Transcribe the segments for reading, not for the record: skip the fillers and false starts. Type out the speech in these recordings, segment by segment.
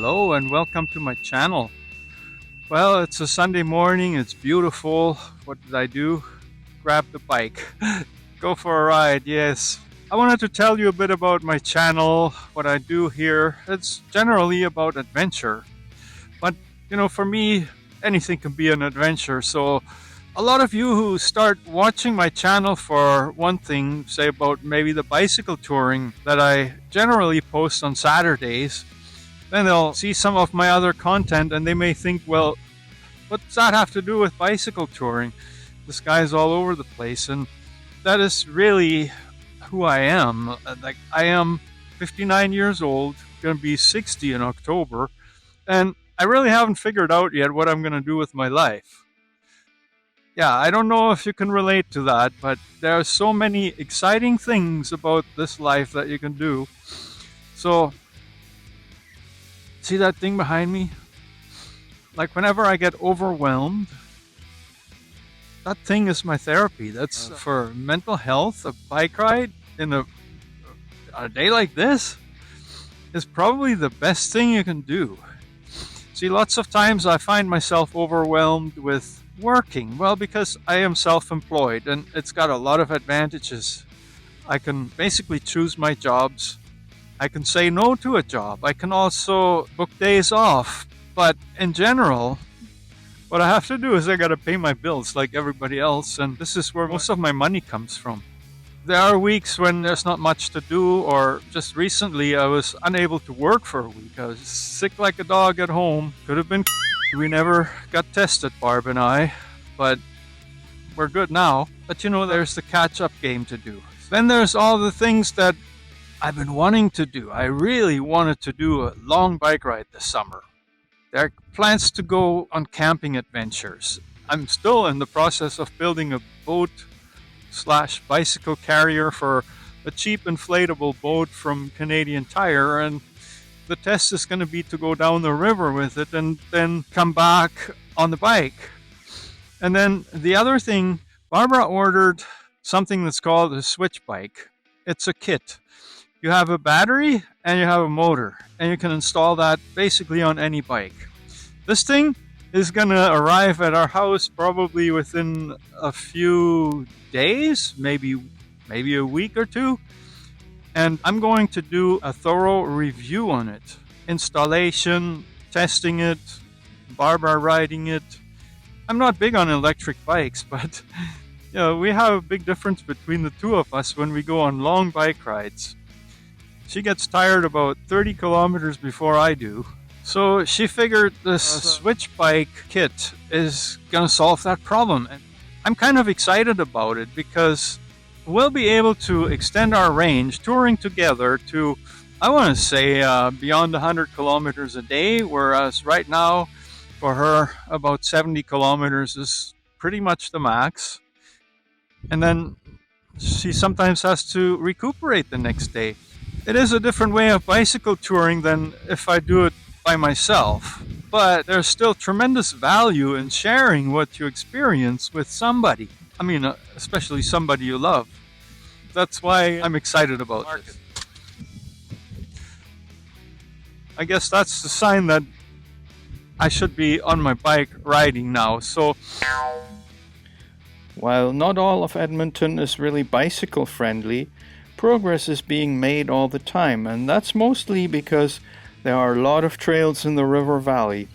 Hello and welcome to my channel. Well, it's a Sunday morning, it's beautiful. What did I do? Grab the bike. Go for a ride, yes. I wanted to tell you a bit about my channel, what I do here. It's generally about adventure. But, for me, anything can be an adventure. So a lot of you who start watching my channel for one thing, say about maybe the bicycle touring that I generally post on Saturdays, then they'll see some of my other content and they may think, well, what does that have to do with bicycle touring? This guy's all over the place. And that is really who I am. I am 59 years old, going to be 60 in October, and I really haven't figured out yet what I'm going to do with my life. Yeah, I don't know if you can relate to that, but there are so many exciting things about this life that you can do. So, see that thing behind me? Like whenever I get overwhelmed, that thing is my therapy. That's for mental health. A bike ride in a day like this is probably the best thing you can do. See, lots of times I find myself overwhelmed with working. Well, because I am self-employed and it's got a lot of advantages. I can basically choose my jobs. I can say no to a job. I can also book days off. But in general, what I have to do is I got to pay my bills like everybody else. And this is where most of my money comes from. There are weeks when there's not much to do, or just recently I was unable to work for a week. I was sick like a dog at home. Could have been. We never got tested, Barb and I. But we're good now. But there's the catch-up game to do. Then there's all the things that I've been wanting to do. I really wanted to do a long bike ride this summer. There are plans to go on camping adventures. I'm still in the process of building a boat/bicycle carrier for a cheap inflatable boat from Canadian Tire, and the test is going to be to go down the river with it and then come back on the bike. And then the other thing, Barbara ordered something that's called a switch bike. It's a kit. You have a battery and you have a motor, and you can install that basically on any bike. This thing is going to arrive at our house probably within a few days, maybe a week or two. And I'm going to do a thorough review on it. Installation, testing it, Barbara riding it. I'm not big on electric bikes, but we have a big difference between the two of us when we go on long bike rides. She gets tired about 30 kilometers before I do. So she figured this switch bike kit is going to solve that problem. And I'm kind of excited about it because we'll be able to extend our range touring together to, I want to say, beyond 100 kilometers a day, whereas right now for her about 70 kilometers is pretty much the max. And then she sometimes has to recuperate the next day. It is a different way of bicycle touring than if I do it by myself, but there's still tremendous value in sharing what you experience with somebody. I mean, especially somebody you love. That's why I'm excited about this. I guess that's the sign that I should be on my bike riding now. So, while not all of Edmonton is really bicycle friendly, progress is being made all the time, and that's mostly because there are a lot of trails in the river valley.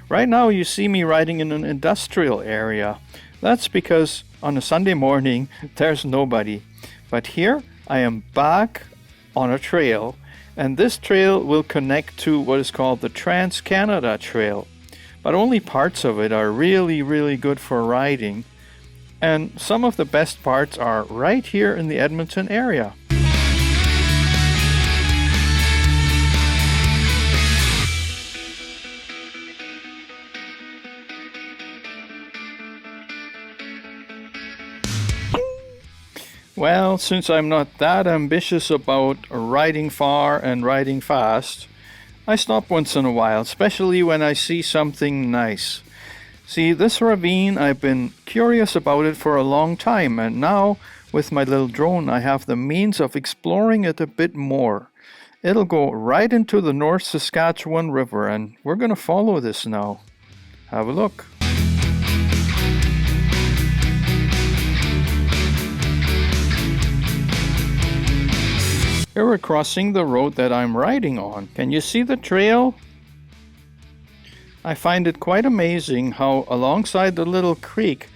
Right now you see me riding in an industrial area. That's because on a Sunday morning there's nobody. But here I am back on a trail, and this trail will connect to what is called the Trans-Canada Trail. But only parts of it are really, really good for riding. And some of the best parts are right here in the Edmonton area. Well, since I'm not that ambitious about riding far and riding fast, I stop once in a while, especially when I see something nice. See, this ravine, I've been curious about it for a long time, and now with my little drone I have the means of exploring it a bit more. It'll go right into the North Saskatchewan River, and we're going to follow this now. Have a look. Here we're crossing the road that I'm riding on. Can you see the trail? I find it quite amazing how alongside the little creek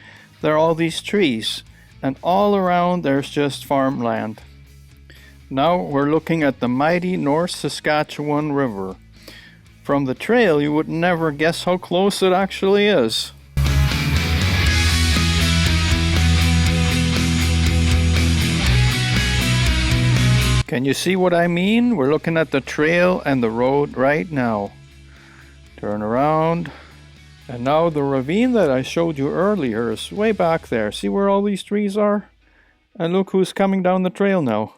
there are all these trees, and all around there's just farmland. Now we're looking at the mighty North Saskatchewan River. From the trail you would never guess how close it actually is. Can you see what I mean? We're looking at the trail and the road right now. Turn around. And now the ravine that I showed you earlier is way back there. See where all these trees are? And look who's coming down the trail now.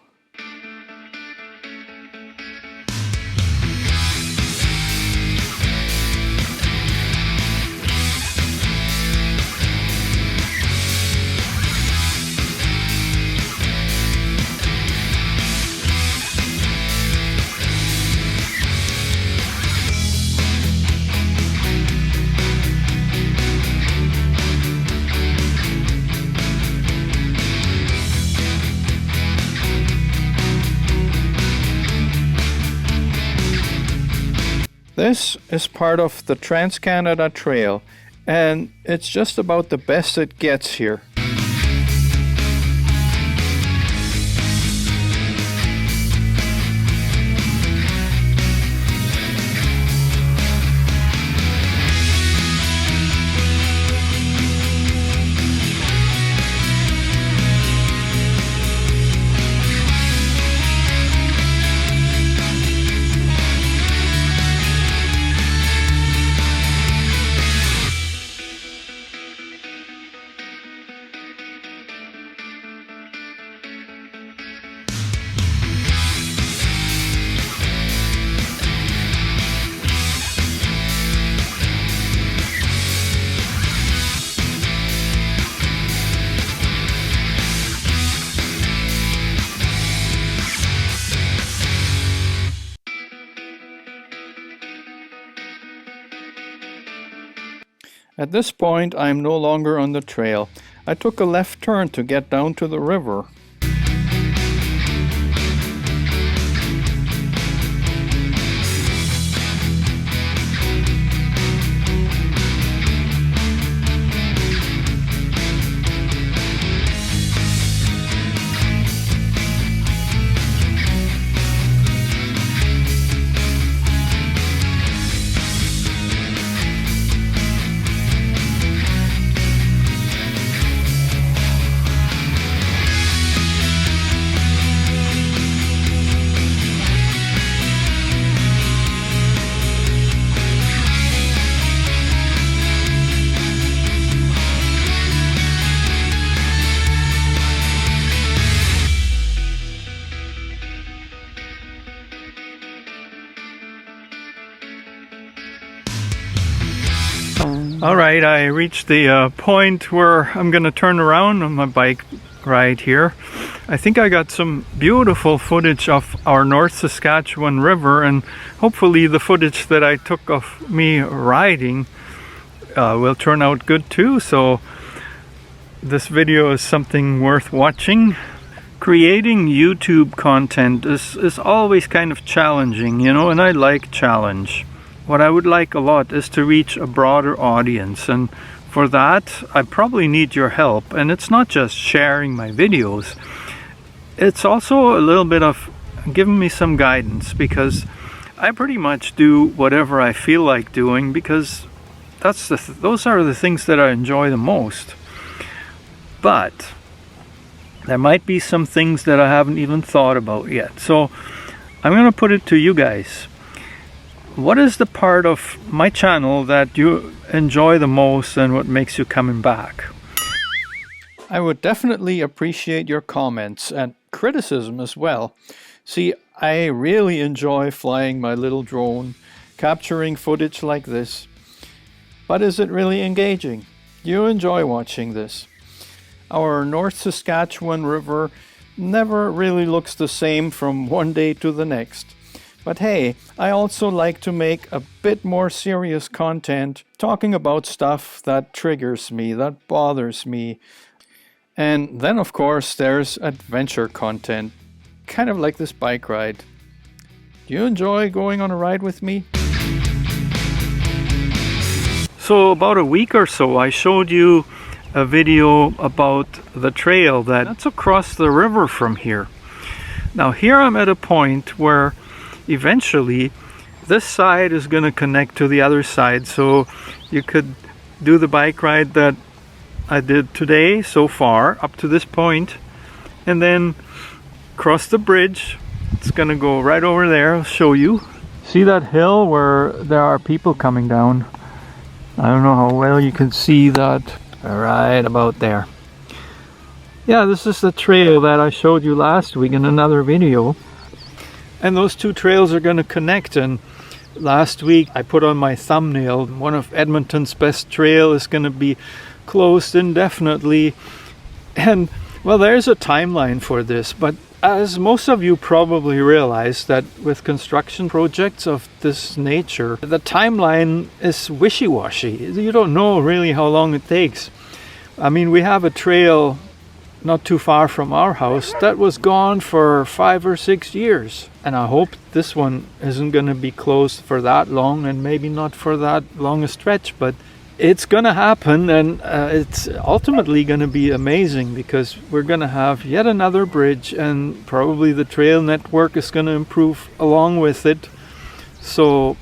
This is part of the Trans-Canada Trail, and it's just about the best it gets here. At this point, I'm no longer on the trail. I took a left turn to get down to the river. Alright, I reached the point where I'm going to turn around on my bike ride here. I think I got some beautiful footage of our North Saskatchewan River, and hopefully the footage that I took of me riding will turn out good too. So this video is something worth watching. Creating YouTube content is always kind of challenging, you know, and I like challenge. What I would like a lot is to reach a broader audience, and for that I probably need your help. And it's not just sharing my videos, it's also a little bit of giving me some guidance, because I pretty much do whatever I feel like doing, because those are the things that I enjoy the most. But there might be some things that I haven't even thought about yet, so I'm gonna put it to you guys. What is the part of my channel that you enjoy the most, and what makes you coming back? I would definitely appreciate your comments and criticism as well. See, I really enjoy flying my little drone, capturing footage like this. But is it really engaging? Do you enjoy watching this? Our North Saskatchewan River never really looks the same from one day to the next. But hey, I also like to make a bit more serious content, talking about stuff that triggers me, that bothers me. And then of course there's adventure content, kind of like this bike ride. Do you enjoy going on a ride with me? So about a week or so I showed you a video about the trail that's across the river from here. Now here I'm at a point where eventually this side is going to connect to the other side, so you could do the bike ride that I did today so far up to this point, and then cross the bridge. It's going to go right over there. I'll show you. See that hill where there are people coming down? I don't know how well you can see that. Right about there. Yeah, this is the trail that I showed you last week in another video. And those two trails are going to connect. And last week I put on my thumbnail, one of Edmonton's best trail is going to be closed indefinitely. And well, there's a timeline for this, but as most of you probably realize that with construction projects of this nature, the timeline is wishy-washy. You don't know really how long it takes. I mean, we have a trail not too far from our house that was gone for 5 or 6 years. And I hope this one isn't going to be closed for that long, and maybe not for that long a stretch, but it's going to happen, and it's ultimately going to be amazing because we're going to have yet another bridge, and probably the trail network is going to improve along with it. So,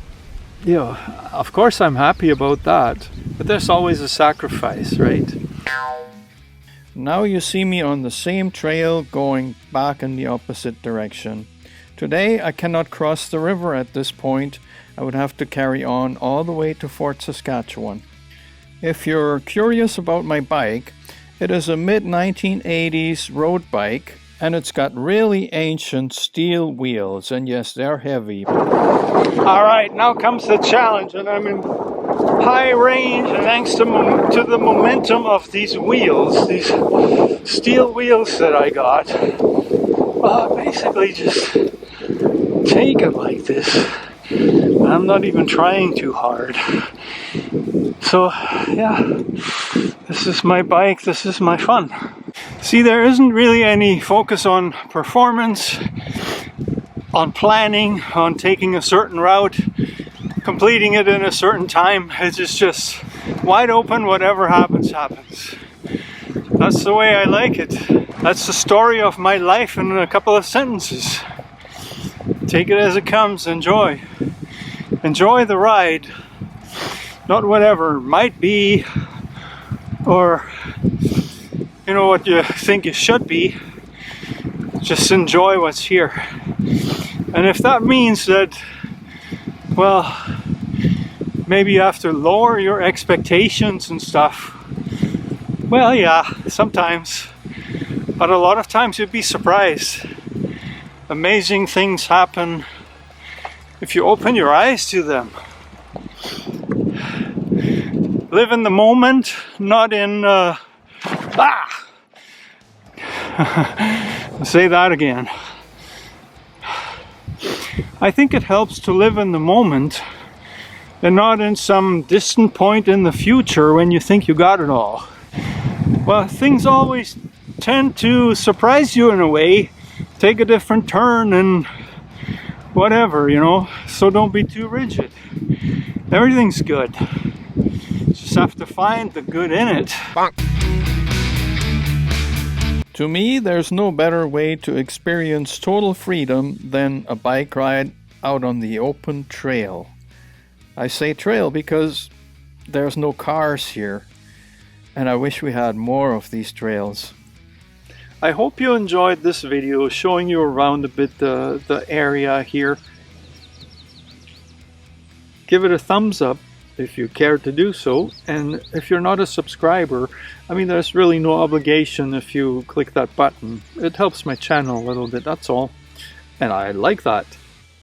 yeah, of course I'm happy about that, but there's always a sacrifice, right? Now you see me on the same trail going back in the opposite direction. Today I cannot cross the river at this point. I would have to carry on all the way to Fort Saskatchewan. If you're curious about my bike, it is a mid-1980s road bike, and it's got really ancient steel wheels, and yes, they're heavy. Alright, now comes the challenge, and I'm in high range, and thanks to the momentum of these wheels, these steel wheels that I got, well, basically just take it like this. I'm not even trying too hard. So yeah, this is my bike, this is my fun. See, there isn't really any focus on performance, on planning, on taking a certain route, completing it in a certain time. It's just wide open, whatever happens, happens. That's the way I like it. That's the story of my life in a couple of sentences. Take it as it comes, enjoy. Enjoy the ride. Not whatever might be, or you know what you think it should be. Just enjoy what's here. And if that means that, well, maybe you have to lower your expectations and stuff, well, yeah, sometimes. But a lot of times you'd be surprised. Amazing things happen if you open your eyes to them. Live in the moment, not in say that again. I think it helps to live in the moment and not in some distant point in the future when you think you got it all. Well, things always tend to surprise you in a way, take a different turn and whatever, you know, so don't be too rigid. Everything's good. Just have to find the good in it. To me, there's no better way to experience total freedom than a bike ride out on the open trail. I say trail because there's no cars here, and I wish we had more of these trails. I hope you enjoyed this video showing you around a bit the area here. Give it a thumbs up if you care to do so, and if you're not a subscriber, I mean, there's really no obligation if you click that button. It helps my channel a little bit, that's all, and I like that.